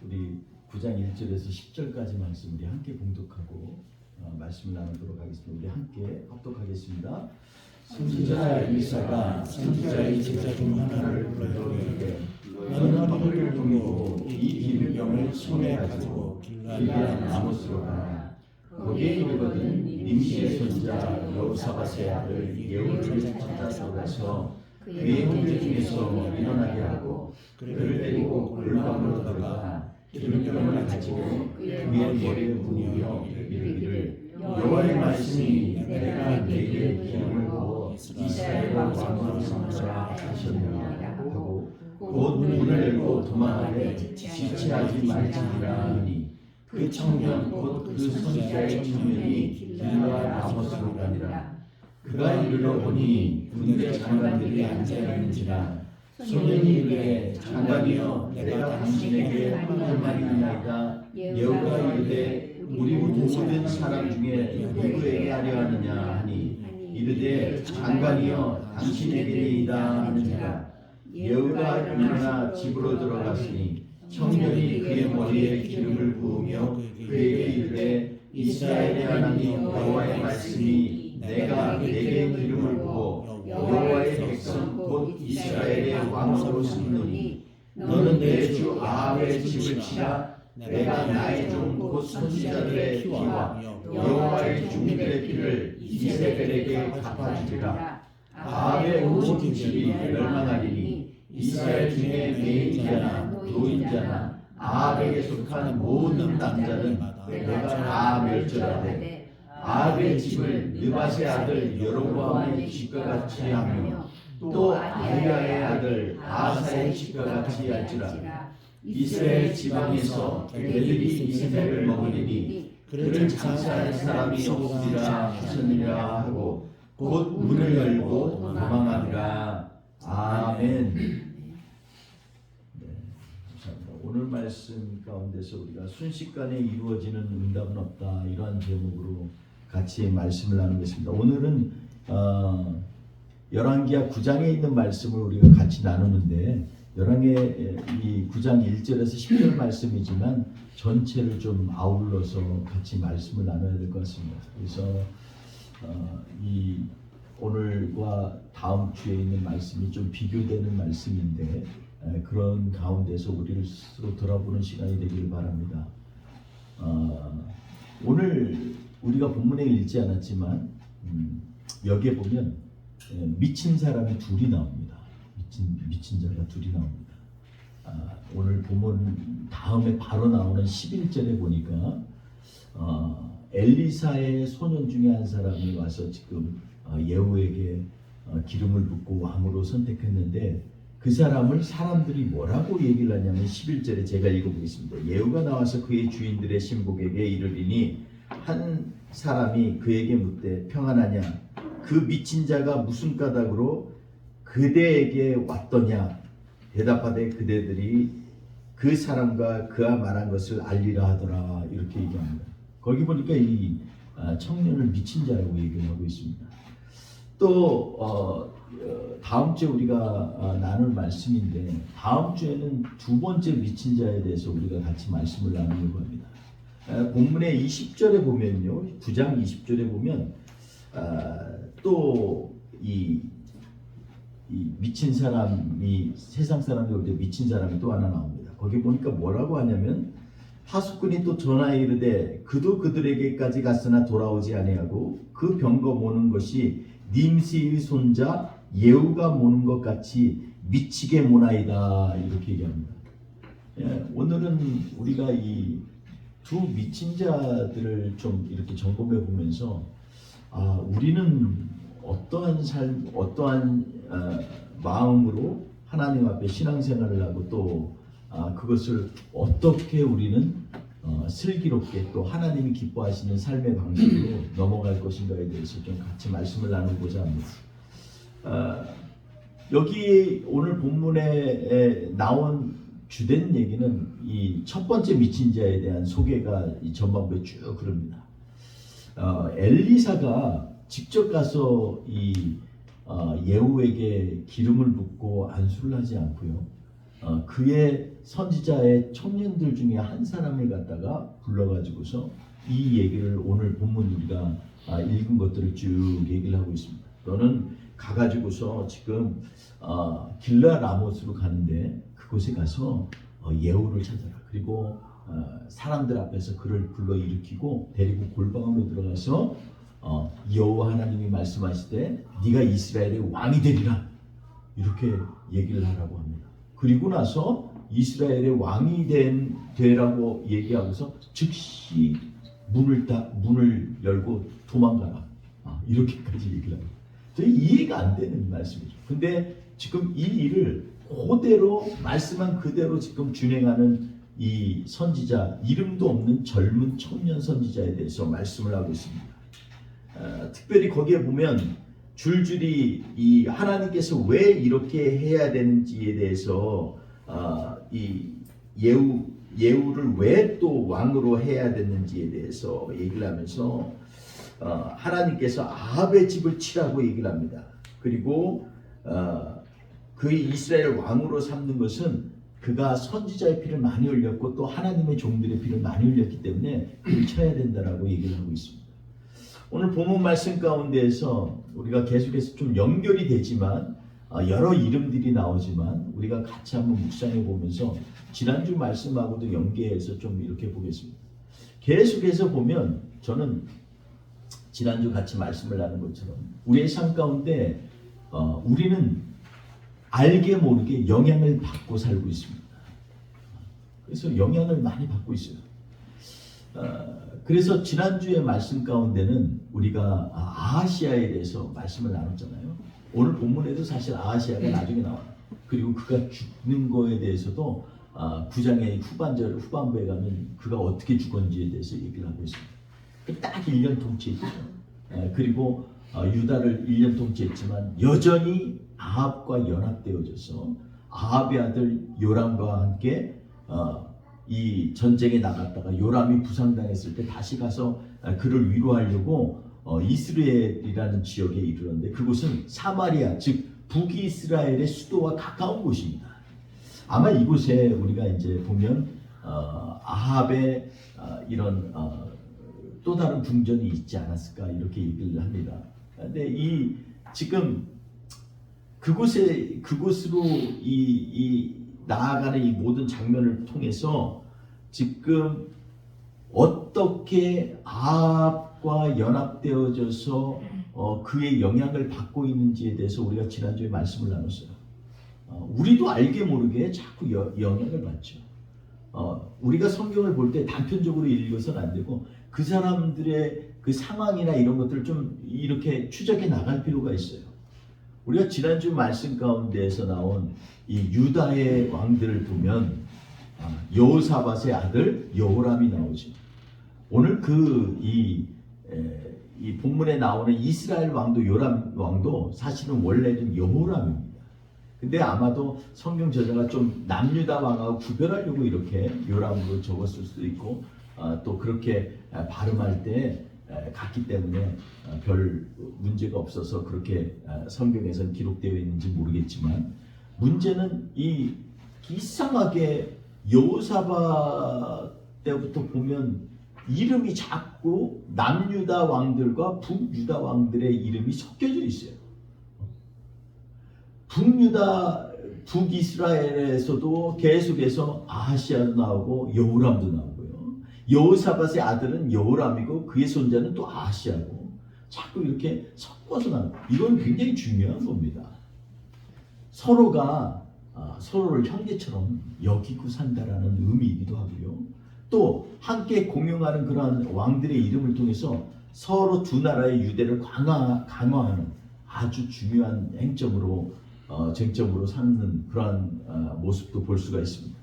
우리 9장 1절에서 10절까지 말씀 우리 함께 봉독하고 말씀을 나누도록 하겠습니다. 우리 함께 합독하겠습니다. 선지자 엘리사가 선지자의 제자 중 하나를 불러 이르되 너는 떡을 두고 이 기름병을 손에 가지고 길갈리암 아모스로 가라. 거기에 이르거든 nim시의 손자 여호사밧의 아들 예후를 찾아서 가서 그의 형제 중에서 일어나게 하고 그를 데리고 골방으로 들어가 기름병을 가지고 그의 머리를 부으며 이르기를 여호와의 말씀이 내가 네게 기름을 부어 이스라엘 왕으로 삼으라 하셨느니라 하고 곧 문을 열고 도망하되 지체하지 말지니라 하니 그 청년 곧 그 선지자의 청년이 길갈 아모스로 가니라. 그가 이르러 보니 군대 장관들이 앉아 있는지라. 소년이 이르되 장관이여 내가 당신에게 할 말이 있나이다. 여호가 이르되 우리 모든 사람 중에 누구에게 하려 하느냐 하니 이르되 장관이여 당신에게이다 하느니라. 여호가 일어나 집으로 들어갔으니 청년이 그의 머리에 기름을 부으며 그에게 이르되 이스라엘의 하나님 여호와의 말씀이 내가 내게 기름을 부어 여호와의 백성 곧 이스라엘의 왕으로 삼노니 너는 내 주 아합의 집을 치라. 내가 나의 종 곧 선지자들의 피와 여호와의 종들의 피를 이세벨에게 갚아주리라. 아합의 온 집이 멸망하리니 이스라엘 중에 매인자나 노인자나 아합에게 속한 모든 남자는 내가 다 멸절하되 아합의 집을 느밧의 아들 여로보암의 집과 같이 하며 또 아히야의 아들 아하사의 집과 같이 할지라. 이스라엘 지방에서 개들이 이세벨을 먹으리니 그를 장사할 사람이 없으리라 하셨느니라 하고 곧 문을 열고 도망하니라. 아멘. 오늘 말씀 가운데서 우리가 순식간에 이루어지는 응답은 없다, 이러한 제목으로 같이 말씀을 나누겠습니다. 오늘은 열왕기하 9장에 있는 말씀을 우리가 같이 나누는데 열왕의 이 9장 1절에서 10절 말씀이지만 전체를 좀 아울러서 같이 말씀을 나눠야 될 것 같습니다. 그래서 이 오늘과 다음 주에 있는 말씀이 좀 비교되는 말씀인데 그런 가운데서 우리를 스스로 돌아보는 시간이 되기를 바랍니다. 오늘 우리가 본문에 읽지 않았지만 여기에 보면 미친 사람이 둘이 나옵니다. 미친 자가 둘이 나옵니다. 오늘 본문 다음에 바로 나오는 11절에 보니까 엘리사의 소년 중에 한 사람이 와서 지금 예후에게 기름을 붓고 왕으로 선택했는데 그 사람을 사람들이 뭐라고 얘기를 하냐면 11절에 제가 읽어보겠습니다. 예후가 나와서 그의 주인들의 신복에게 이르리니 한 사람이 그에게 묻되 평안하냐? 그 미친 자가 무슨 까닭으로 그대에게 왔더냐? 대답하되 그대들이 그 사람과 그가 말한 것을 알리라 하더라. 이렇게 얘기합니다. 거기 보니까 이 청년을 미친 자라고 얘기를 하고 있습니다. 또 다음 주에 우리가 나눌 말씀인데 다음 주에는 두 번째 미친 자에 대해서 우리가 같이 말씀을 나누려고 합니다. 본문의 20절에 보면요, 9장 20절에 보면 또 이 미친 사람이 세상 사람이 올 때 미친 사람이 또 하나 나옵니다. 거기 보니까 뭐라고 하냐면 하숫군이 또 전하에 이르되 그도 그들에게까지 갔으나 돌아오지 아니하고 그 병거 모는 것이 nim시의 손자 예후가 모는 것 같이 미치게 모나이다. 이렇게 얘기합니다. 오늘은 우리가 이 두 미친 자들을 좀 이렇게 점검해 보면서 우리는 어떠한 삶, 어떠한 마음으로 하나님 앞에 신앙생활을 하고 또 그것을 어떻게 우리는 슬기롭게 또 하나님이 기뻐하시는 삶의 방식으로 넘어갈 것인가에 대해서 좀 같이 말씀을 나누고자 합니다. 여기 오늘 본문에 나온 주된 얘기는 이 첫 번째 미친 자에 대한 소개가 이 전반부에 쭉 흐릅니다. 엘리사가 직접 가서 이 예후에게 기름을 붓고 안수를 하지 않고요. 그의 선지자의 청년들 중에 한 사람을 갖다가 불러가지고서 이 얘기를 오늘 본문 우리가 읽은 것들을 쭉 얘기를 하고 있습니다. 너는 가가지고서 지금 길라 라못으로 가는데 그곳에 가서 예후를 찾아라. 그리고 사람들 앞에서 그를 불러 일으키고 데리고 골방으로 들어가서 여호와 하나님이 말씀하시되 네가 이스라엘의 왕이 되리라 이렇게 얘기를 하라고 합니다. 그리고 나서 이스라엘의 왕이 되라고 얘기하고서 즉시 문을 열고 도망가라 이렇게까지 얘기를 합니다. 저희 이해가 안 되는 말씀이죠. 근데 지금 이 일을 그대로 말씀한 그대로 지금 준행하는 이 선지자, 이름도 없는 젊은 청년 선지자에 대해서 말씀을 하고 있습니다. 특별히 거기에 보면 줄줄이 이 하나님께서 왜 이렇게 해야 되는지에 대해서 이 예후를 왜 또 왕으로 해야 되는지에 대해서 얘기를 하면서 하나님께서 아합의 집을 치라고 얘기를 합니다. 그리고 그 이스라엘 왕으로 삼는 것은 그가 선지자의 피를 많이 흘렸고 또 하나님의 종들의 피를 많이 흘렸기 때문에 그를 쳐야 된다라고 얘기를 하고 있습니다. 오늘 본문 말씀 가운데에서 우리가 계속해서 좀 연결이 되지만 여러 이름들이 나오지만 우리가 같이 한번 묵상해 보면서 지난주 말씀하고도 연계해서 좀 이렇게 보겠습니다. 계속해서 보면 저는 지난주 같이 말씀을 나눈 것처럼 우리의 삶 가운데 우리는 알게 모르게 영향을 받고 살고 있습니다. 그래서 영향을 많이 받고 있어요. 그래서 지난주의 말씀 가운데는 우리가 아하시아에 대해서 말씀을 나눴잖아요. 오늘 본문에도 사실 아하시아가 나중에 나와요. 그리고 그가 죽는 거에 대해서도 9장의 후반부에 가면 그가 어떻게 죽었는지에 대해서 얘기를 하고 있습니다. 딱 1년 통치했죠. 그리고 유다를 1년 통치했지만 여전히 아합과 연합되어져서 아합의 아들 요람과 함께 이 전쟁에 나갔다가 요람이 부상당했을 때 다시 가서 그를 위로하려고 이스라엘이라는 지역에 이르렀는데 그곳은 사마리아 즉 북이스라엘의 수도와 가까운 곳입니다. 아마 이곳에 우리가 이제 보면 아합의 이런 또 다른 궁전이 있지 않았을까 이렇게 얘기를 합니다. 근데 이 지금 그곳으로 이 나아가는 이 모든 장면을 통해서 지금 어떻게 아합과 연합되어져서 그의 영향을 받고 있는지에 대해서 우리가 지난주에 말씀을 나눴어요. 우리도 알게 모르게 자꾸 영향을 받죠. 우리가 성경을 볼 때 단편적으로 읽어서는 안 되고 그 사람들의 그 상황이나 이런 것들을 좀 이렇게 추적해 나갈 필요가 있어요. 우리가 지난주 말씀 가운데에서 나온 이 유다의 왕들을 보면 여호사밧의 아들 여호람이 나오죠. 오늘 이 본문에 나오는 이스라엘 왕도 요람 왕도 사실은 원래는 여호람입니다. 근데 아마도 성경 저자가 좀 남유다 왕하고 구별하려고 이렇게 요람으로 적었을 수도 있고 또 그렇게 발음할 때 같기 때문에 별 문제가 없어서 그렇게 성경에서는 기록되어 있는지 모르겠지만 문제는 이 이상하게 여호사밧 때부터 보면 이름이 자꾸 남유다 왕들과 북유다 왕들의 이름이 섞여져 있어요. 북이스라엘에서도 계속해서 아하시아도 나오고 여호람도 나오고요. 여호사밧의 아들은 여호람이고 그의 손자는 또 아하시아고 자꾸 이렇게 섞어서 나옵니다. 이건 굉장히 중요한 겁니다. 서로가 서로를 형제처럼 여기고 산다라는 의미이기도 하고요. 또 함께 공용하는 그러한 왕들의 이름을 통해서 서로 두 나라의 유대를 강화하는 아주 중요한 쟁점으로 삼는 그러한 모습도 볼 수가 있습니다.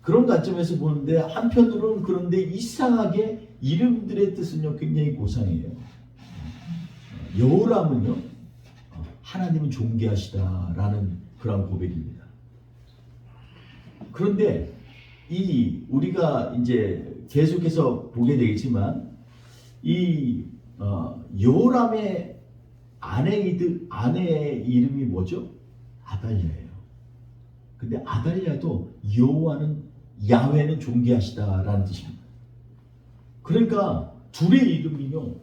그런 관점에서 보는데 한편으로는 그런데 이상하게 이름들의 뜻은요 굉장히 고상해요. 여호람은요 하나님은 존귀하시다라는 그런 고백입니다. 그런데 우리가 이제 계속해서 보게 되겠지만 이 여호람의 아내의 이름이 뭐죠? 아달랴예요. 근데 아달랴도 여호와는 야훼는 존귀하시다라는 뜻입니다. 그러니까 둘의 이름이요,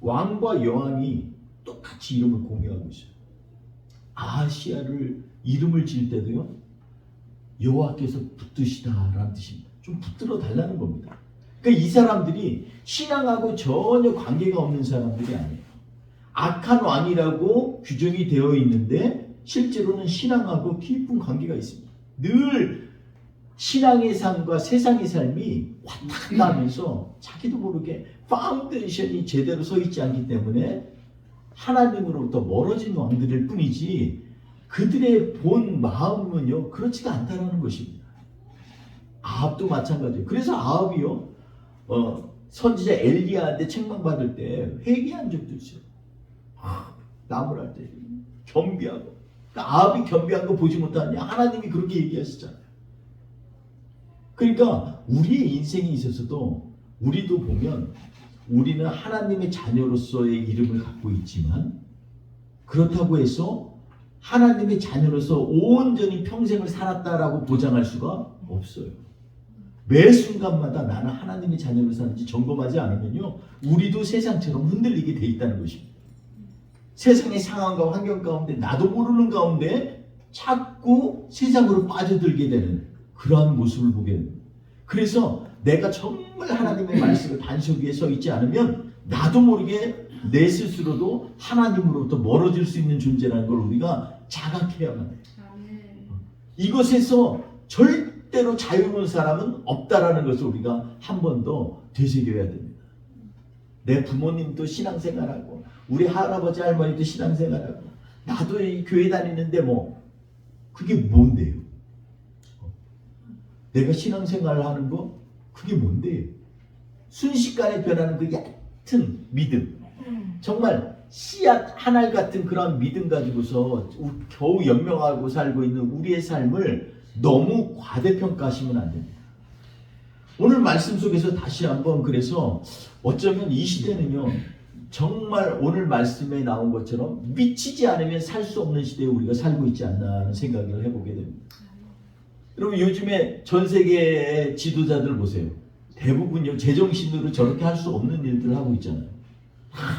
왕과 여왕이 똑같이 이름을 공유하고 있어요. 아하시야를 이름을 지을 때도요, 여호와께서 붙드시다라는 뜻입니다. 좀 붙들어 달라는 겁니다. 그러니까 이 사람들이 신앙하고 전혀 관계가 없는 사람들이 아니에요. 악한 왕이라고 규정이 되어 있는데 실제로는 신앙하고 깊은 관계가 있습니다. 늘 신앙의 삶과 세상의 삶이 왔다 갔다 하면서 자기도 모르게 파운데이션이 제대로 서 있지 않기 때문에 하나님으로부터 멀어진 왕들일 뿐이지 그들의 본 마음은요 그렇지가 않다는 것입니다. 아합도 마찬가지예요. 그래서 아합이요 선지자 엘리야한테 책망받을 때 회개한 적도 있어요. 남을 할 때 겸비하고, 그러니까 아합이 겸비한 거 보지 못하느냐, 하나님이 그렇게 얘기하시잖아요. 그러니까 우리의 인생에 있어서도 우리도 보면 우리는 하나님의 자녀로서의 이름을 갖고 있지만 그렇다고 해서 하나님의 자녀로서 온전히 평생을 살았다라고 보장할 수가 없어요. 매 순간마다 나는 하나님의 자녀로 사는지 점검하지 않으면요 우리도 세상처럼 흔들리게 돼 있다는 것입니다. 세상의 상황과 환경 가운데 나도 모르는 가운데 자꾸 세상으로 빠져들게 되는 그러한 모습을 보게 됩니다. 그래서 내가 정말 하나님의 말씀을 반석 위에 서 있지 않으면 나도 모르게 내 스스로도 하나님으로부터 멀어질 수 있는 존재라는 걸 우리가 자각해야만 해요. 이것에서 절대로 자유로운 사람은 없다라는 것을 우리가 한 번 더 되새겨야 됩니다. 내 부모님도 신앙생활하고 우리 할아버지 할머니도 신앙생활하고 나도 이 교회 다니는데 뭐 그게 뭔데요? 내가 신앙생활을 하는 거 그게 뭔데요? 순식간에 변하는 그 얕은 믿음, 정말 씨앗 한 알 같은 그런 믿음 가지고서 겨우 연명하고 살고 있는 우리의 삶을 너무 과대평가하시면 안 됩니다. 오늘 말씀 속에서 다시 한번 그래서 어쩌면 이 시대는요 정말 오늘 말씀에 나온 것처럼 미치지 않으면 살 수 없는 시대에 우리가 살고 있지 않나 하는 생각을 해보게 됩니다. 여러분 요즘에 전 세계의 지도자들 보세요. 대부분요 제정신으로 저렇게 할 수 없는 일들을 하고 있잖아요.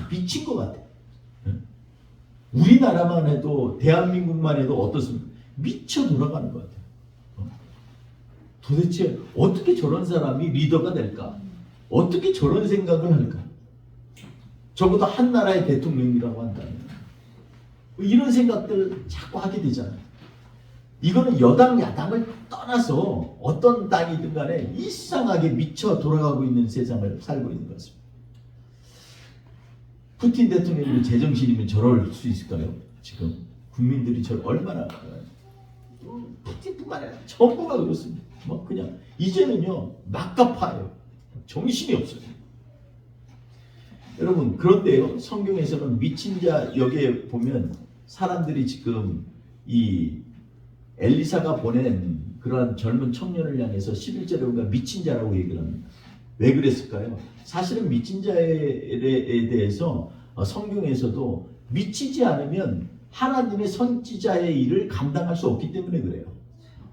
미친 것 같아요. 우리나라만 해도 대한민국만 해도 어떻습니까? 미쳐 돌아가는 것 같아요. 도대체 어떻게 저런 사람이 리더가 될까? 어떻게 저런 생각을 할까? 적어도 한 나라의 대통령이라고 한다면 이런 생각들 자꾸 하게 되잖아요. 이거는 여당 야당을 떠나서 어떤 당이든 간에 이상하게 미쳐 돌아가고 있는 세상을 살고 있는 것 같습니다. 푸틴 대통령이 제정신이면 저럴 수 있을까요? 지금 국민들이 저를 얼마나 푸틴뿐만 아니라 전부가 그렇습니다. 뭐 그냥 이제는요 막가파예요. 정신이 없어요. 여러분 그런데요 성경에서는 미친 자 여기에 보면 사람들이 지금 이 엘리사가 보낸 그러한 젊은 청년을 향해서 11절에 보니까 미친 자라고 얘기를 합니다. 왜 그랬을까요? 사실은 미친 자에 대해서 성경에서도 미치지 않으면 하나님의 선지자의 일을 감당할 수 없기 때문에 그래요.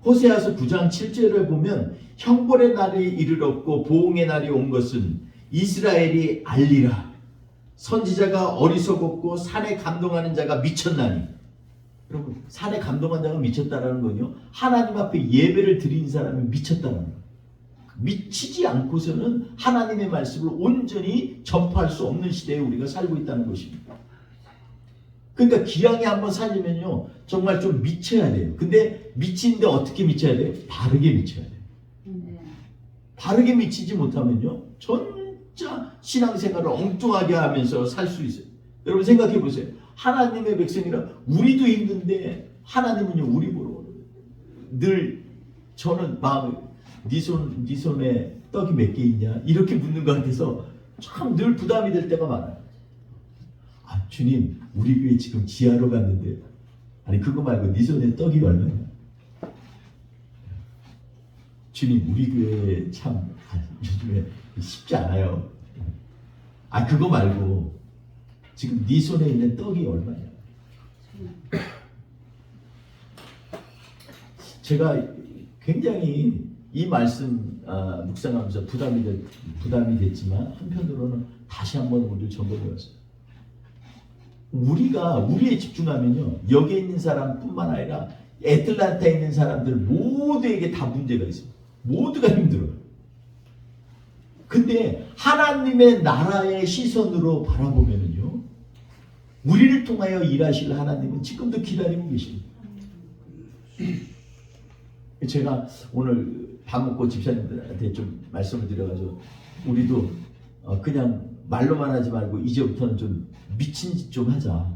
호세아서 9장 7절을 보면 형벌의 날이 이르렀고 보응의 날이 온 것은 이스라엘이 알리라. 선지자가 어리석었고 산에 감동하는 자가 미쳤나니. 여러분 산에 감동한 자가 미쳤다라는 건요 하나님 앞에 예배를 드린 사람이 미쳤다는 거예요. 미치지 않고서는 하나님의 말씀을 온전히 전파할 수 없는 시대에 우리가 살고 있다는 것입니다. 그러니까 기왕에 한번 살려면요 정말 좀 미쳐야 돼요. 근데 미치는데 어떻게 미쳐야 돼요? 바르게 미쳐야 돼요. 바르게 미치지 못하면요 진짜 신앙생활을 엉뚱하게 하면서 살 수 있어요. 여러분 생각해 보세요. 하나님의 백성이라 우리도 힘든데 하나님은요 우리 보러 늘 저는 마음에 네 손에 떡이 몇 개 있냐 이렇게 묻는 것 같아서 참 늘 부담이 될 때가 많아요. 아 주님 우리 교회 지금 지하로 갔는데 아니 그거 말고 네 손에 떡이 얼마냐. 주님 우리 교회 참 요즘에 쉽지 않아요. 아 그거 말고 지금 네 손에 있는 떡이 얼마냐. 제가 굉장히 이 말씀 묵상하면서 부담이 됐지만 한편으로는 다시 한번 우리를 점검해봤어요. 우리가 우리에 집중하면요, 여기에 있는 사람뿐만 아니라 애틀란타에 있는 사람들 모두에게 다 문제가 있어요. 모두가 힘들어요. 근데 하나님의 나라의 시선으로 바라보면요, 우리를 통하여 일하실 하나님은 지금도 기다리고 계십니다. 제가 오늘 밥 먹고 집사님들한테 좀 말씀을 드려가지고, 우리도 그냥 말로만 하지 말고 이제부터는 좀 미친 짓 좀 하자.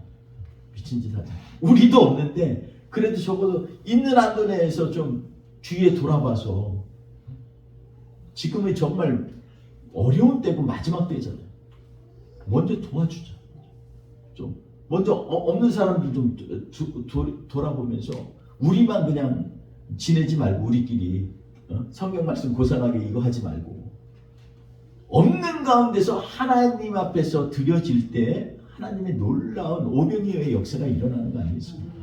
미친 짓 하자. 우리도 없는데 그래도 적어도 있는 한도 내에서 좀 주위에 돌아봐서, 지금은 정말 어려운 때고 마지막 때잖아요. 먼저 도와주자. 좀 먼저 없는 사람들 좀 돌아보면서 우리만 그냥 지내지 말고 우리끼리 성경 말씀 고상하게 이거 하지 말고, 없는 가운데서 하나님 앞에서 드려질 때 하나님의 놀라운 오병이어의 역사가 일어나는 거 아니겠습니까?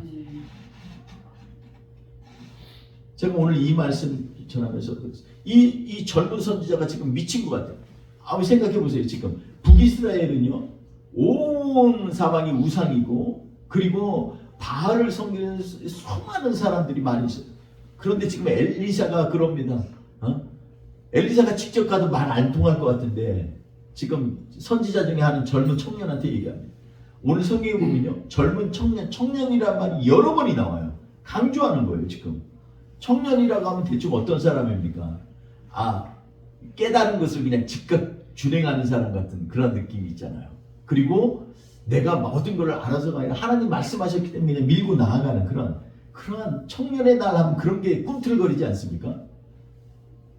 제가 오늘 이 말씀 전하면서 이 젊은 선지자가 지금 미친 것 같아요. 아무 생각해 보세요. 지금 북이스라엘은요, 온 사방이 우상이고, 그리고 바알을 섬기는 수많은 사람들이 많이 있어요. 그런데 지금 엘리사가 그럽니다. 엘리사가 직접 가도 말 안 통할 것 같은데 지금 선지자 중에 하는 젊은 청년한테 얘기합니다. 오늘 성경에 보면요, 젊은 청년이란 말이 여러 번이 나와요. 강조하는 거예요. 지금 청년이라고 하면 대충 어떤 사람입니까? 깨달은 것을 그냥 즉각 준행하는 사람 같은 그런 느낌이 있잖아요. 그리고 내가 모든 걸 알아서가 아니라 하나님 말씀하셨기 때문에 그냥 밀고 나아가는 그러한 청년의 날 하면 그런 게 꿈틀거리지 않습니까?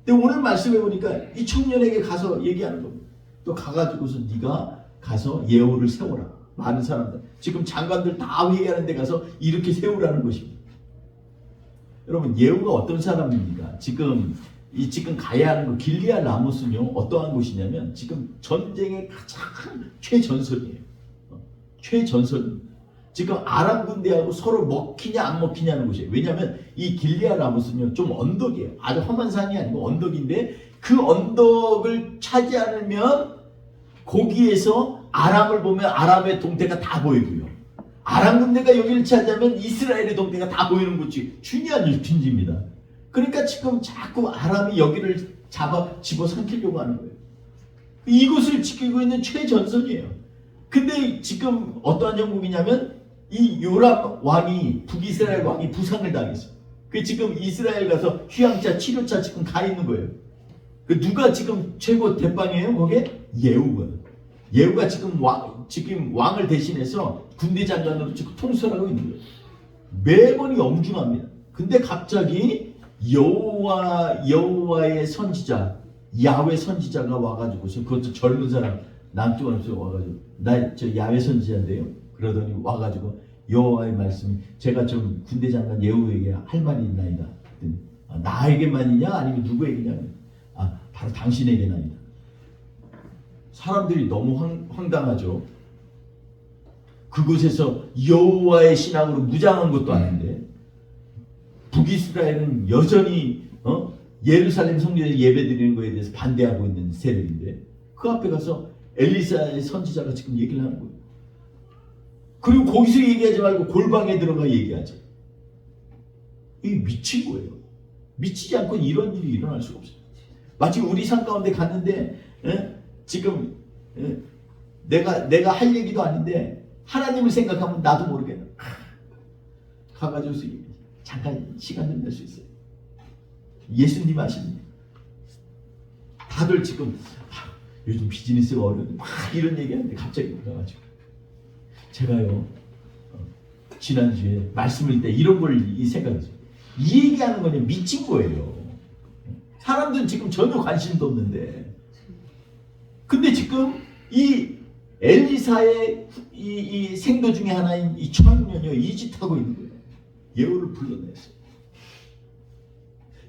근데 오늘 말씀해 보니까 이 청년에게 가서 얘기하는 겁니다. 또 가가지고서 네가 가서 예후를 세워라. 많은 사람들, 지금 장관들 다 회의하는 데 가서 이렇게 세우라는 것입니다. 여러분, 예후가 어떤 사람입니까? 지금 가야 하는 거 길리앗 라모스는요, 어떠한 곳이냐면 지금 전쟁의 가장 최전선이에요. 최전선. 지금 아람 군대하고 서로 먹히냐 안 먹히냐는 곳이에요. 왜냐하면 이 길리앗 라모스는요, 좀 언덕이에요. 아주 험한 산이 아니고 언덕인데, 그 언덕을 차지 않으면 거기에서 아람을 보면 아람의 동태가 다 보이고요, 아람 군대가 여기를 차지하면 이스라엘의 동태가 다 보이는 곳이 중요한 일핀지입니다. 그러니까 지금 자꾸 아람이 여기를 집어삼키려고 하는 거예요. 이곳을 지키고 있는 최전선이에요. 근데 지금 어떠한 형국이냐면 이 요람 왕이, 북이스라엘 왕이 부상을 당했어요. 그 지금 이스라엘 가서 휴양차 치료차 지금 가 있는 거예요. 그 누가 지금 최고 대빵이에요? 거기에 예후거든. 예후가 지금 왕을 대신해서 군대 장관으로 지금 통솔하고 있는 거예요. 매번이 엄중합니다. 근데 갑자기 여호와의 선지자, 야훼 선지자가 와가지고서, 그것도 젊은 사람, 남쪽에서 와가지고, 나 저 야훼 선지자인데요. 그러더니 와가지고 여호와의 말씀이, 제가 좀 군대 장관 예후에게 할 말이 있나이다. 나에게만이냐 아니면 누구에게냐? 바로 당신에게나이다. 사람들이 너무 황당하죠. 그곳에서 여호와의 신앙으로 무장한 것도 아닌데, 북이스라엘은 여전히 예루살렘 성전에 예배드리는 것에 대해서 반대하고 있는 세력인데, 그 앞에 가서 엘리사의 선지자가 지금 얘기를 하는 거예요. 그리고 거기서 얘기하지 말고 골방에 들어가 얘기하죠. 이게 미친 거예요. 미치지 않고 이런 일이 일어날 수가 없어요. 마치 우리 삶 가운데 갔는데, 지금 내가 할 얘기도 아닌데 하나님을 생각하면 나도 모르게 가가지고 잠깐 시간 좀 낼 수 있어요. 예수님 아십니까? 다들 지금 요즘 비즈니스가 어려운데 막 이런 얘기하는데 갑자기 올라가지고, 제가요 지난주에 말씀을 때 이런 걸 생각했어요. 이 얘기하는 거는 미친 거예요. 사람들은 지금 전혀 관심도 없는데, 근데 지금 이 엘리사의 이 생도 중에 하나인 이 청년이요, 이 짓 하고 있는 거예요. 예후를 불러냈어요.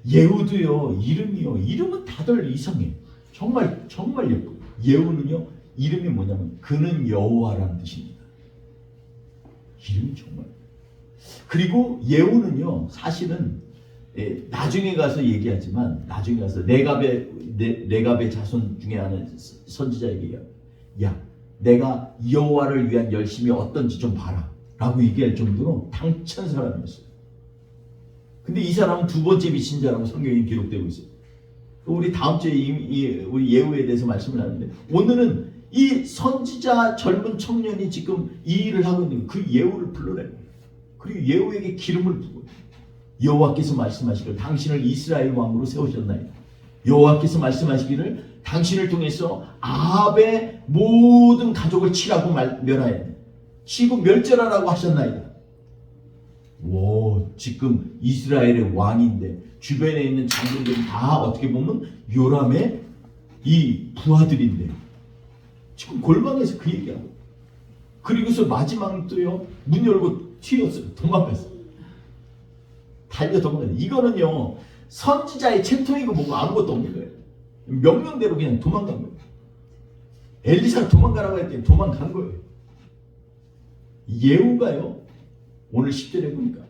예후도요, 이름은 다들 이상해요. 정말 예뻐요. 예후는요, 이름이 뭐냐면 그는 여호와라는 뜻입니다. 이름이 정말. 그리고 예후는요, 사실은 나중에 가서 얘기하지만 나중에 가서 레갑의 자손 중에 하는 선지자에게 야 내가 여호와를 위한 열심이 어떤지 좀 봐라 라고 얘기할 정도로 당찬 사람이었어요. 근데 이 사람은 두 번째 미친 자라고 성경에 기록되고 있어요. 우리 다음 주에 우리 예후에 대해서 말씀을 하는데 오늘은 이 선지자 젊은 청년이 지금 이 일을 하고 있는 그 예후를 불러내는 거예요. 그리고 예후에게 기름을 부고 여호와께서 말씀하시기를 당신을 이스라엘 왕으로 세우셨나이다. 여호와께서 말씀하시기를 당신을 통해서 아합의 모든 가족을 치라고 멸하여 치고 멸절하라고 하셨나이다. 오, 지금 이스라엘의 왕인데 주변에 있는 장군들이 다 어떻게 보면 요람의 이 부하들인데 지금 골방에서 그 얘기하고 그리고서 마지막 또요 문 열고 튀었어요. 도망갔어요. 달려 도망갔어요. 이거는요 선지자의 채통이고 뭐고 아무것도 없는 거예요. 명령대로 그냥 도망간 거예요. 엘리사가 도망가라고 했더니 도망간 거예요. 예후가요 오늘 10절에 보니까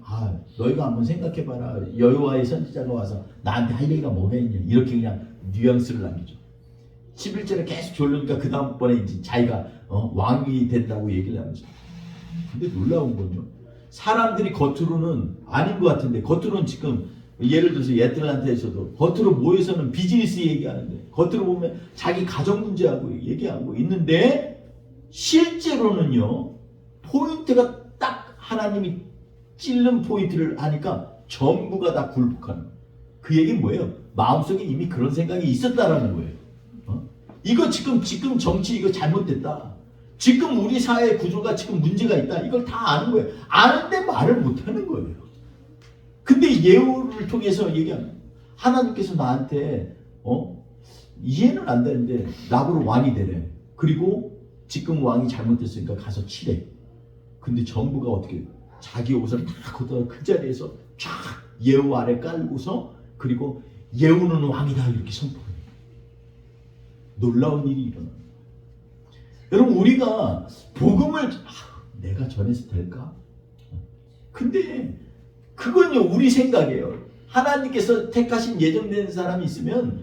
너희가 한번 생각해봐라. 여호와의 선지자가 와서 나한테 할 얘기가 뭐가 있냐 이렇게 그냥 뉘앙스를 남기죠. 11절에 계속 졸르니까 그 다음번에 이제 자기가 왕이 된다고 얘기를 하면서 근데 놀라운 건요 사람들이 겉으로는 아닌 것 같은데 겉으로는 지금 예를 들어서 애틀란타에서도 겉으로 모여서는 비즈니스 얘기하는데 겉으로 보면 자기 가정 문제하고 얘기하고 있는데 실제로는요 포인트가 딱 하나님이 찔른 포인트를 하니까 전부가 다 굴복하는 그 얘기는 뭐예요? 마음속에 이미 그런 생각이 있었다라는 거예요. 이거 지금 정치 이거 잘못됐다. 지금 우리 사회 구조가 지금 문제가 있다. 이걸 다 아는 거예요. 아는데 말을 못하는 거예요. 근데 예후를 통해서 얘기하면 하나님께서 나한테 이해는 안 되는데 나보고 왕이 되래. 그리고 지금 왕이 잘못됐으니까 가서 치래. 근데 정부가 어떻게 자기 옷을 다 걷어 그 자리에서 쫙 예후 아래 깔고서 그리고 예후는 왕이다 이렇게 선포해요. 놀라운 일이 일어납니다. 여러분 우리가 복음을 내가 전해서 될까? 근데 그건요 우리 생각이에요. 하나님께서 택하신 예정된 사람이 있으면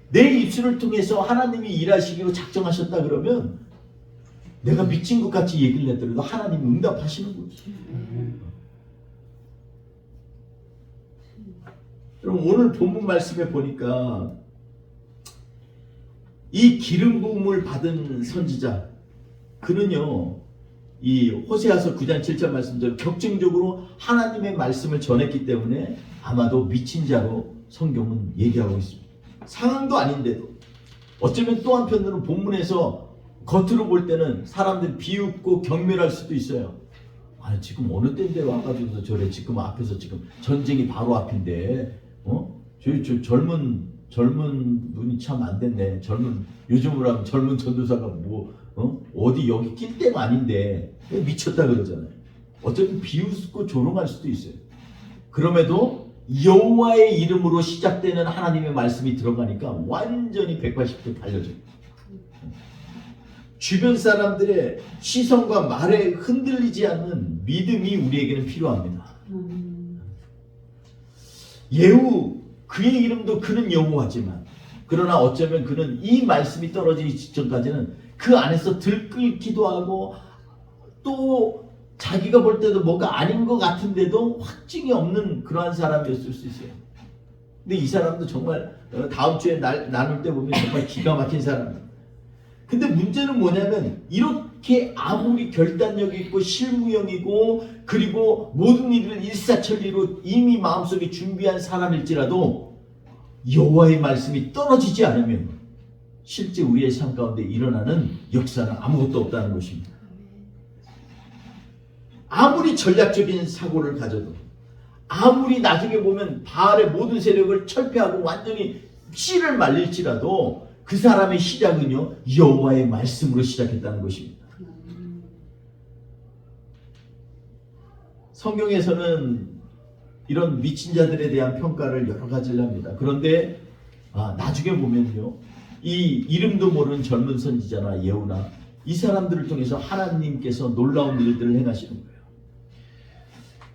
내 입술을 통해서 하나님이 일하시기로 작정하셨다 그러면 내가 미친 것 같이 얘기를 했더라도 하나님이 응답하시는 거지. 여러분 오늘 본문 말씀에 보니까 이 기름 부음을 받은 선지자 그는요 이 호세아서 9장 7절 말씀대로 격정적으로 하나님의 말씀을 전했기 때문에 아마도 미친 자로 성경은 얘기하고 있습니다. 상황도 아닌데도 어쩌면 또 한편으로는 본문에서 겉으로 볼 때는 사람들이 비웃고 경멸할 수도 있어요. 지금 어느 때인데 와가지고 저래 지금 앞에서 지금 전쟁이 바로 앞인데 저 젊은 눈이 참 안 됐네. 요즘으로 하면 젊은 전도사가 어디 여기 낄 때가 아닌데 미쳤다 그러잖아요. 어쩌면 비웃고 조롱할 수도 있어요. 그럼에도 여호와의 이름으로 시작되는 하나님의 말씀이 들어가니까 완전히 180도 달려져요. 주변 사람들의 시선과 말에 흔들리지 않는 믿음이 우리에게는 필요합니다. 예후 그의 이름도 그는 여호와지만 그러나 어쩌면 그는 이 말씀이 떨어지기 직전까지는 그 안에서 들끓기도 하고 또 자기가 볼 때도 뭔가 아닌 것 같은데도 확증이 없는 그러한 사람이었을 수 있어요. 근데 이 사람도 정말 다음 주에 나눌 때 보면 정말 기가 막힌 사람이에요. 근데 문제는 뭐냐면 이렇게 아무리 결단력이 있고 실무형이고 그리고 모든 일을 일사천리로 이미 마음속에 준비한 사람일지라도 여호와의 말씀이 떨어지지 않으면 실제 우리의 삶 가운데 일어나는 역사는 아무것도 없다는 것입니다. 아무리 전략적인 사고를 가져도 아무리 나중에 보면 바알의 모든 세력을 철폐하고 완전히 씨를 말릴지라도 그 사람의 시작은요 여호와의 말씀으로 시작했다는 것입니다. 성경에서는 이런 미친 자들에 대한 평가를 여러 가지를 합니다. 그런데 나중에 보면요 이 이름도 모르는 젊은 선지자나 예후나 이 사람들을 통해서 하나님께서 놀라운 일들을 행하시는 거예요.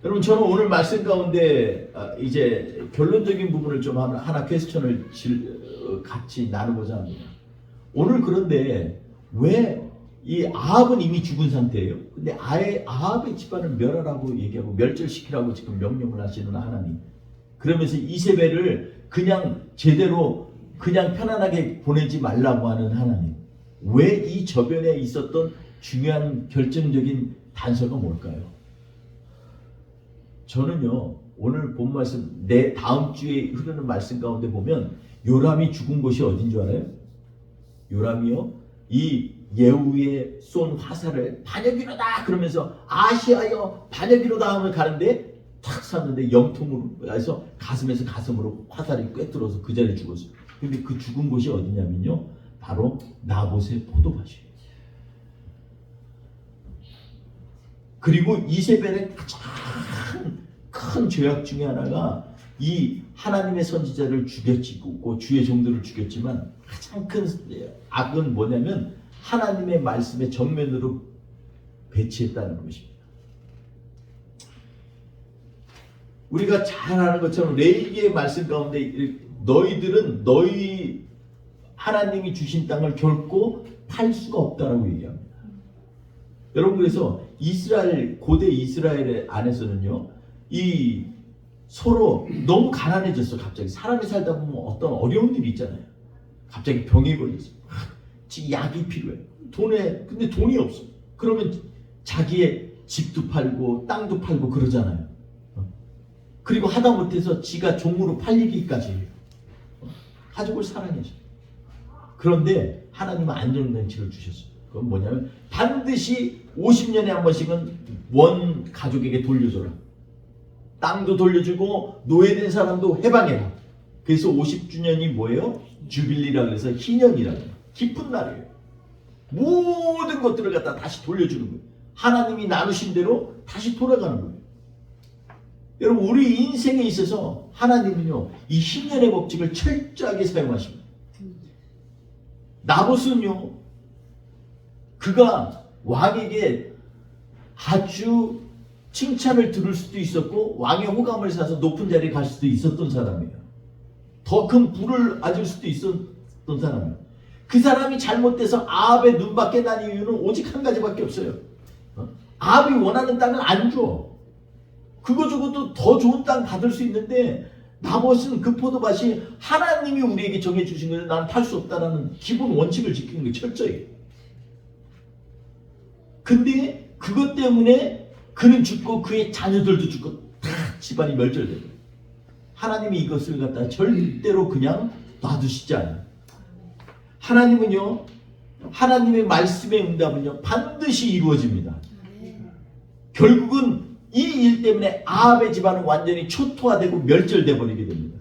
여러분 저는 오늘 말씀 가운데 이제 결론적인 부분을 좀 하나 퀘스천을 같이 나누고자 합니다. 오늘 그런데 왜 이 아합은 이미 죽은 상태예요. 근데 아합의 집안을 멸하라고 얘기하고 멸절시키라고 지금 명령을 하시는 하나님. 그러면서 이세벨을 그냥 제대로 그냥 편안하게 보내지 말라고 하는 하나님. 왜 이 저변에 있었던 중요한 결정적인 단서가 뭘까요? 저는요 오늘 본 말씀 내 다음 주에 흐르는 말씀 가운데 보면 요람이 죽은 곳이 어딘 줄 알아요? 요람이요 이 예후에 쏜 화살을 반역이로다 그러면서 아시아여 반역이로다 하면 가는데 탁 쐈는데 영통으로 해서 가슴에서 가슴으로 화살이 꿰뚫어서 그 자리에 죽었어요. 근데 그 죽은 곳이 어디냐면요 바로 나봇의 포도밭이에요. 그리고 이세벨의 가장 큰 죄악 중에 하나가 이 하나님의 선지자를 죽였고 주의 종들을 죽였지만 가장 큰 악은 뭐냐면 하나님의 말씀에 정면으로 배치했다는 것입니다. 우리가 잘 아는 것처럼 레위기의 말씀 가운데 너희들은 너희 하나님이 주신 땅을 결코 팔 수가 없다라고 얘기합니다. 여러분 그래서 이스라엘 고대 이스라엘 안에서는요 이 서로 너무 가난해졌어. 갑자기 사람이 살다 보면 어떤 어려운 일이 있잖아요. 갑자기 병에 걸렸어. 약이 필요해. 근데 돈이 없어. 그러면 자기의 집도 팔고 땅도 팔고 그러잖아요. 그리고 하다 못해서 지가 종으로 팔리기까지 해요. 가족을 사랑해줘. 그런데 하나님은 안전장치를 주셨어요. 그건 뭐냐면 반드시 50년에 한 번씩은 원 가족에게 돌려줘라. 땅도 돌려주고 노예된 사람도 해방해라. 그래서 50주년이 뭐예요? 주빌리라고 해서 희년이라고 해요. 기쁜 날이에요. 모든 것들을 갖다 다시 돌려주는 거예요. 하나님이 나누신 대로 다시 돌아가는 거예요. 여러분 우리 인생에 있어서 하나님은요 이 희년의 법칙을 철저하게 사용하십니다. 나봇은요 그가 왕에게 아주 칭찬을 들을 수도 있었고 왕의 호감을 사서 높은 자리에 갈 수도 있었던 사람이에요. 더 큰 부를 얻을 수도 있었던 사람이에요. 그 사람이 잘못돼서 아합의 눈밖에 난 이유는 오직 한 가지밖에 없어요. 아합이 원하는 땅을 안 줘. 그거 주고도 더 좋은 땅 받을 수 있는데 나봇은 그 포도밭이 하나님이 우리에게 정해주신 것을 나는 팔 수 없다라는 기본 원칙을 지키는 게 철저히. 근데 그것 때문에 그는 죽고 그의 자녀들도 죽고 다 집안이 멸절돼요. 하나님이 이것을 갖다 절대로 그냥 놔두시지 않아요. 하나님은요 하나님의 말씀의 응답은요 반드시 이루어집니다. 결국은 이 일 때문에 아합의 집안은 완전히 초토화되고 멸절돼 버리게 됩니다.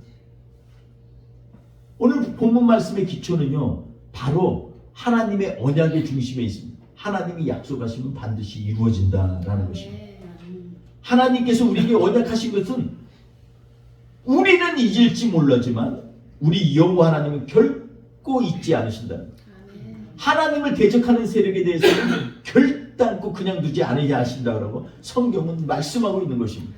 오늘 본문 말씀의 기초는요 바로 하나님의 언약의 중심에 있습니다. 하나님이 약속하시면 반드시 이루어진다라는 것입니다. 하나님께서 우리에게 언약하신 것은 우리는 잊을지 몰라지만 우리 여호와 하나님은 결코 잊지 않으신다는 거예요. 하나님을 대적하는 세력에 대해서는 결단코 그냥 두지 않으려 하신다고 성경은 말씀하고 있는 것입니다.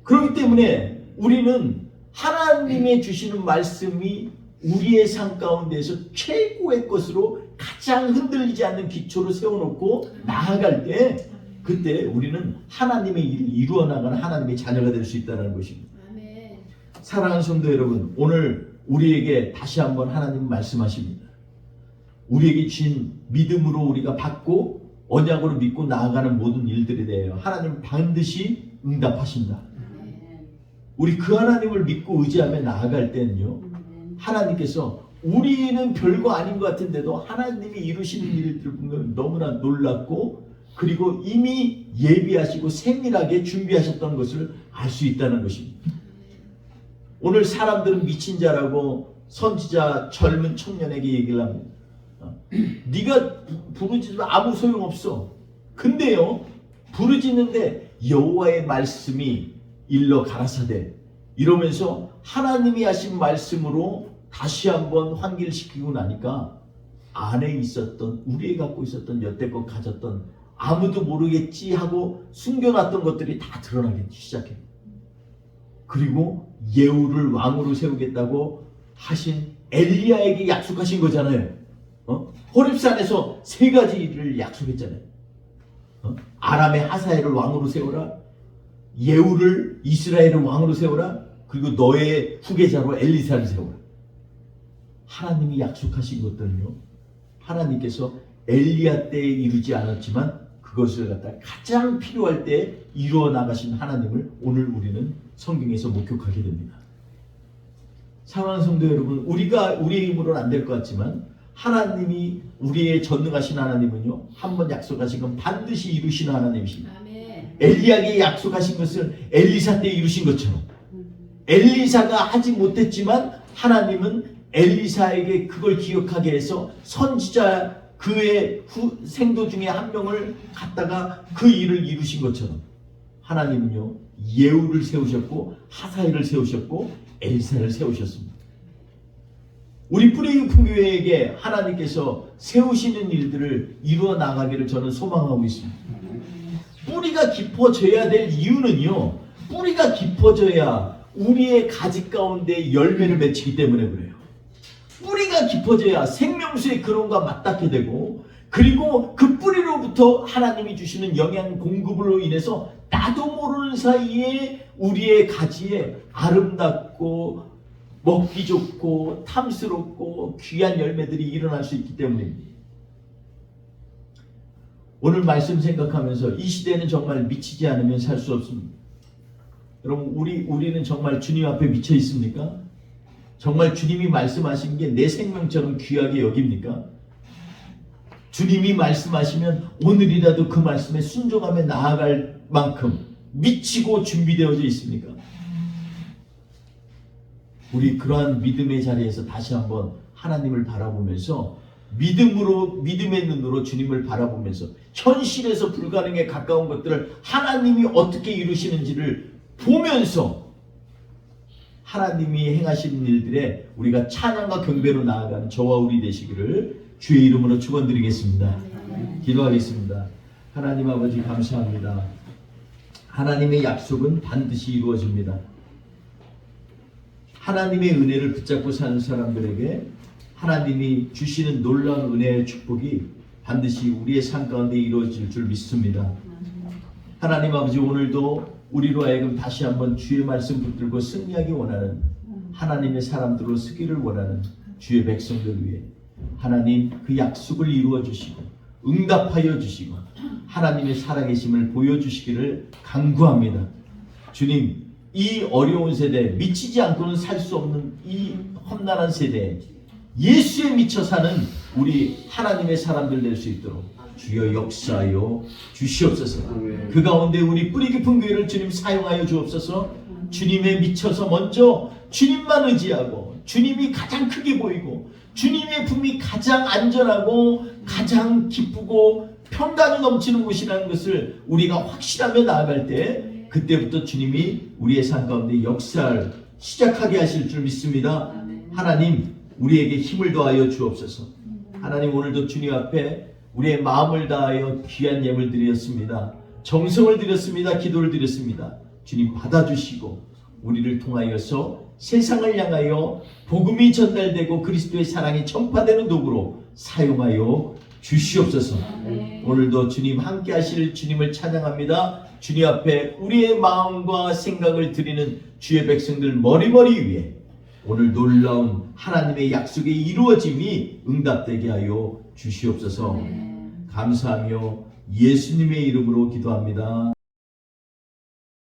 그렇기 때문에 우리는 하나님의 주시는 말씀이 우리의 삶 가운데서 최고의 것으로 가장 흔들리지 않는 기초로 세워놓고 나아갈 때 그때 우리는 하나님의 일을 이루어 나가는 하나님의 자녀가 될 수 있다는 것입니다. 사랑하는 성도 여러분, 오늘 우리에게 다시 한번 하나님 말씀하십니다. 우리에게 주신 믿음으로 우리가 받고 언약으로 믿고 나아가는 모든 일들에 대해 하나님은 반드시 응답하신다. 우리 그 하나님을 믿고 의지하며 나아갈 때는요 하나님께서 우리는 별거 아닌 것 같은데도 하나님이 이루시는 일들을 보면 너무나 놀랍고 그리고 이미 예비하시고 세밀하게 준비하셨던 것을 알 수 있다는 것입니다. 오늘 사람들은 미친 자라고 선지자 젊은 청년에게 얘기를 합니다. 네가 부르짖으면 아무 소용없어. 근데요 부르짖는데 여호와의 말씀이 일러 가라사대 이러면서 하나님이 하신 말씀으로 다시 한번 환기를 시키고 나니까 안에 있었던 우리에 갖고 있었던 여태껏 가졌던 아무도 모르겠지 하고 숨겨놨던 것들이 다 드러나기 시작해요. 그리고 예후를 왕으로 세우겠다고 하신 엘리야에게 약속하신 거잖아요. 호렙산에서 3가지를 약속했잖아요. 아람의 하사엘을 왕으로 세워라, 예후를 이스라엘을 왕으로 세워라, 그리고 너의 후계자로 엘리사를 세워라. 하나님이 약속하신 것들은요, 하나님께서 엘리야 때에 이루지 않았지만 그것을 갖다 가장 필요할 때 이루어 나가신 하나님을 오늘 우리는 성경에서 목격하게 됩니다. 사랑하는 성도 여러분, 우리의 힘으로는 안 될 것 같지만 하나님이, 우리의 전능하신 하나님은요, 한번 약속하신 건 반드시 이루시는 하나님이십니다. 엘리야에게 약속하신 것을 엘리사 때 이루신 것처럼, 엘리사가 하지 못했지만 하나님은 엘리사에게 그걸 기억하게 해서 선지자, 그의 생도 중에 한 명을 갖다가 그 일을 이루신 것처럼 하나님은요, 예후를 세우셨고 하사엘을 세우셨고 엘리사를 세우셨습니다. 우리 뿌리 깊은 교회에게 하나님께서 세우시는 일들을 이루어 나가기를 저는 소망하고 있습니다. 뿌리가 깊어져야 될 이유는요, 뿌리가 깊어져야 우리의 가지 가운데 열매를 맺히기 때문에 그래요. 뿌리가 깊어져야 생명수의 근원과 맞닿게 되고, 그리고 그 뿌리로부터 하나님이 주시는 영양 공급으로 인해서 나도 모르는 사이에 우리의 가지에 아름답고 먹기 좋고 탐스럽고 귀한 열매들이 일어날 수 있기 때문입니다. 오늘 말씀 생각하면서 이 시대는 정말 미치지 않으면 살 수 없습니다. 여러분, 우리는 정말 주님 앞에 미쳐 있습니까? 정말 주님이 말씀하신 게 내 생명처럼 귀하게 여깁니까? 주님이 말씀하시면 오늘이라도 그 말씀에 순종하며 나아갈 만큼 미치고 준비되어져 있습니까? 우리 그러한 믿음의 자리에서 다시 한번 하나님을 바라보면서 믿음의 눈으로 주님을 바라보면서 현실에서 불가능에 가까운 것들을 하나님이 어떻게 이루시는지를 보면서 하나님이 행하시는 일들에 우리가 찬양과 경배로 나아가는 저와 우리 되시기를 주의 이름으로 축원드리겠습니다. 기도하겠습니다. 하나님 아버지, 감사합니다. 하나님의 약속은 반드시 이루어집니다. 하나님의 은혜를 붙잡고 사는 사람들에게 하나님이 주시는 놀라운 은혜의 축복이 반드시 우리의 삶 가운데 이루어질 줄 믿습니다. 하나님 아버지, 오늘도 우리로 하여금 다시 한번 주의 말씀 붙들고 승리하기 원하는 하나님의 사람들로 쓰기를 원하는 주의 백성들 위해 하나님 그 약속을 이루어 주시고 응답하여 주시고 하나님의 살아계심을 보여주시기를 간구합니다. 주님, 이 어려운 세대, 미치지 않고는 살 수 없는 이 험난한 세대에 예수에 미쳐 사는 우리 하나님의 사람들 될 수 있도록 주여 역사하여 주시옵소서. 그 가운데 우리 뿌리 깊은 교회를 주님 사용하여 주옵소서. 주님에 미쳐서 먼저 주님만 의지하고 주님이 가장 크게 보이고 주님의 품이 가장 안전하고 가장 기쁘고 평강이 넘치는 곳이라는 것을 우리가 확신하며 나아갈 때 그때부터 주님이 우리의 삶 가운데 역사를 시작하게 하실 줄 믿습니다. 하나님, 우리에게 힘을 더하여 주옵소서. 하나님, 오늘도 주님 앞에 우리의 마음을 다하여 귀한 예물 드렸습니다. 정성을 드렸습니다. 기도를 드렸습니다. 주님 받아주시고 우리를 통하여서 세상을 향하여 복음이 전달되고 그리스도의 사랑이 전파되는 도구로 사용하여 주시옵소서. 오늘도 주님 함께 하실 주님을 찬양합니다. 주님 앞에 우리의 마음과 생각을 드리는 주의 백성들 머리머리 위에 오늘 놀라운 하나님의 약속의 이루어짐이 응답되게 하여 주시옵소서. 감사하며 예수님의 이름으로 기도합니다.